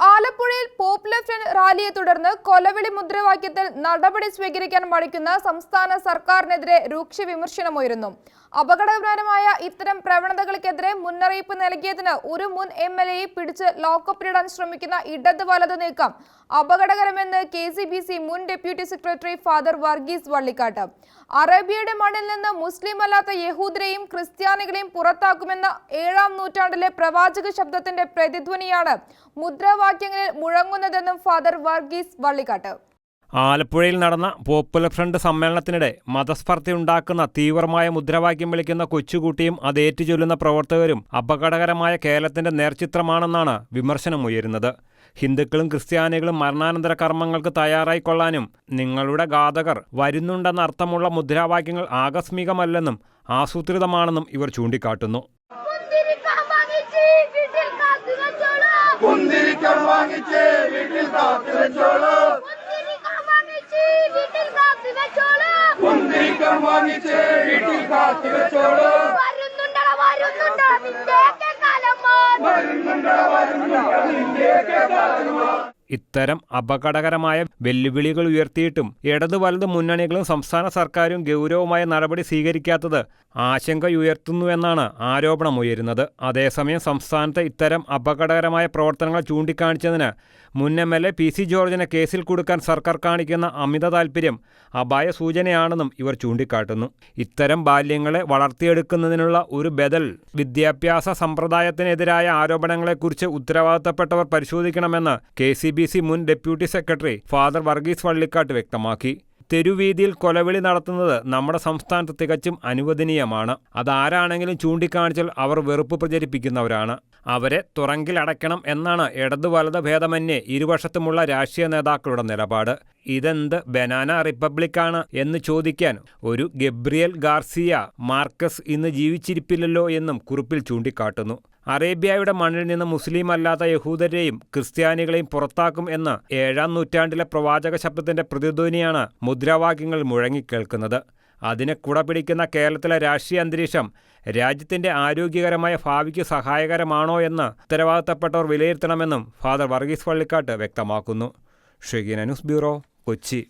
ആലപ്പുഴയിൽ popular front റാലിയെ തുടർന്ന് കൊലവിളി മുദ്രാവാക്യത്തിൽ നടപടി സ്വീകരിക്കാൻ മടിക്കുന്ന സംസ്ഥാന സർക്കാരിനെതിരെ രൂക്ഷ വിമർശനമുയരുന്നു. അപകടകരമായ ഇത്തരം പ്രവണതകൾക്കെതിരെ മുന്നറിയിപ്പ് നൽകിയതിന് ഒരു മുൻ എംഎൽഎയെ പിടിച്ച് ലോക്കപ്പിലിടാൻ ശ്രമിക്കുന്ന ഇടത് വലത് നീക്കം അപകടകരമെന്ന് KCBC മുൻ deputy secretary father Varghese Vallikkattu. അറേബ്യയുടെ മണ്ണിൽ നിന്ന് മുസ്ലിം അല്ലാത്ത യഹൂദരെയും ക്രിസ്ത്യാനികളെയും പുറത്താക്കുമെന്ന 7-ാം നൂറ്റാണ്ടിലെ പ്രവാചക ശബ്ദത്തിന്റെ പ്രതിധ്വനിയാണ് മുദ്രാവാക്യങ്ങളിൽ മുഴങ്ങുന്നതെന്നും ഫാദർ വർഗീസ് വള്ളിക്കാട്ട്. ആലപ്പുഴയിൽ നടന്ന പോപ്പുലർ ഫ്രണ്ട് സമ്മേളനത്തിനിടെ മതസ്പർദ്ധയുണ്ടാക്കുന്ന തീവ്രമായ മുദ്രാവാക്യം വിളിക്കുന്ന കൊച്ചുകുട്ടിയും അത് ഏറ്റുചൊല്ലുന്ന പ്രവർത്തകരും അപകടകരമായ കേരളത്തിന്റെ നേർചിത്രമാണെന്നാണ് വിമർശനമുയരുന്നത്. ഹിന്ദുക്കളും ക്രിസ്ത്യാനികളും മരണാനന്തര കർമ്മങ്ങൾക്ക് തയ്യാറായിക്കൊള്ളാനും നിങ്ങളുടെ ഘാതകർ വരുന്നുണ്ടെന്ന അർത്ഥമുള്ള മുദ്രാവാക്യങ്ങൾ ആകസ്മികമല്ലെന്നും ആസൂത്രിതമാണെന്നും ഇവർ ചൂണ്ടിക്കാട്ടുന്നു. ഇത്തരം അപകടകരമായ വെല്ലുവിളികൾ ഉയർത്തിയിട്ടും ഇടതു വലത് മുന്നണികളും സംസ്ഥാന സർക്കാരും ഗൗരവമായ നടപടി സ്വീകരിക്കാത്തത് ആശങ്കയുയർത്തുന്നുവെന്നാണ് ആരോപണമുയരുന്നത്. അതേസമയം സംസ്ഥാനത്ത് ഇത്തരം അപകടകരമായ പ്രവർത്തനങ്ങൾ ചൂണ്ടിക്കാണിച്ചതിന് മുൻ MLA PC ജോർജിനെ കേസിൽ കുടുക്കാൻ സർക്കാർ കാണിക്കുന്ന അമിത താൽപര്യം അപായ സൂചനയാണെന്നും ഇവർ ചൂണ്ടിക്കാട്ടുന്നു. ഇത്തരം ബാല്യങ്ങളെ വളർത്തിയെടുക്കുന്നതിനുള്ള ഒരു ബദൽ വിദ്യാഭ്യാസ സമ്പ്രദായത്തിനെതിരായ ആരോപണങ്ങളെക്കുറിച്ച് ഉത്തരവാദിത്തപ്പെട്ടവർ പരിശോധിക്കണമെന്ന് KCBC മുൻ deputy secretary father Varghese Vallikkattu വ്യക്തമാക്കി. തെരുവീതിയിൽ കൊലവിളി നടത്തുന്നത് നമ്മുടെ സംസ്ഥാനത്ത് തികച്ചും അനുവദനീയമാണ്. അതാരാണെങ്കിലും ചൂണ്ടിക്കാണിച്ചാൽ അവർ വെറുപ്പ് പ്രചരിപ്പിക്കുന്നവരാണ്. അവരെ തുറങ്കിലടയ്ക്കണം എന്നാണ് ഇടതു വലത് ഭേദമന്യേ ഇരുവശത്തുമുള്ള രാഷ്ട്രീയ നേതാക്കളുടെ നിലപാട്. ഇതെന്ത് ബനാന റിപ്പബ്ലിക്കാണ് എന്ന് ചോദിക്കാൻ ഒരു ഗബ്രിയൽ ഗാർസിയ മാർക്കസ് ഇന്ന് ജീവിച്ചിരിപ്പില്ലല്ലോ എന്നും കുറിപ്പിൽ ചൂണ്ടിക്കാട്ടുന്നു. അറേബ്യയുടെ മണ്ണിൽ നിന്ന് മുസ്ലിം അല്ലാത്ത യഹൂദരെയും ക്രിസ്ത്യാനികളെയും പുറത്താക്കും എന്ന 7-ാം നൂറ്റാണ്ടിലെ പ്രവാചക ശബ്ദത്തിന്റെ പ്രതിധ്വനിയാണ് മുദ്രാവാക്യങ്ങൾ മുഴങ്ങിക്കേൾക്കുന്നത്. അതിനെ കുടപിടിക്കുന്ന കേരളത്തിലെ രാഷ്ട്രീയ അന്തരീക്ഷം രാജ്യത്തിന്റെ ആരോഗ്യകരമായ ഭാവിക്ക് സഹായകരമാണോ എന്ന് ഉത്തരവാദിത്തപ്പെട്ടവർ വിലയിരുത്തണമെന്നും ഫാദർ വർഗീസ് വള്ളിക്കാട്ട് വ്യക്തമാക്കുന്നു. ഷെഗീന ന്യൂസ് ബ്യൂറോ, കൊച്ചി.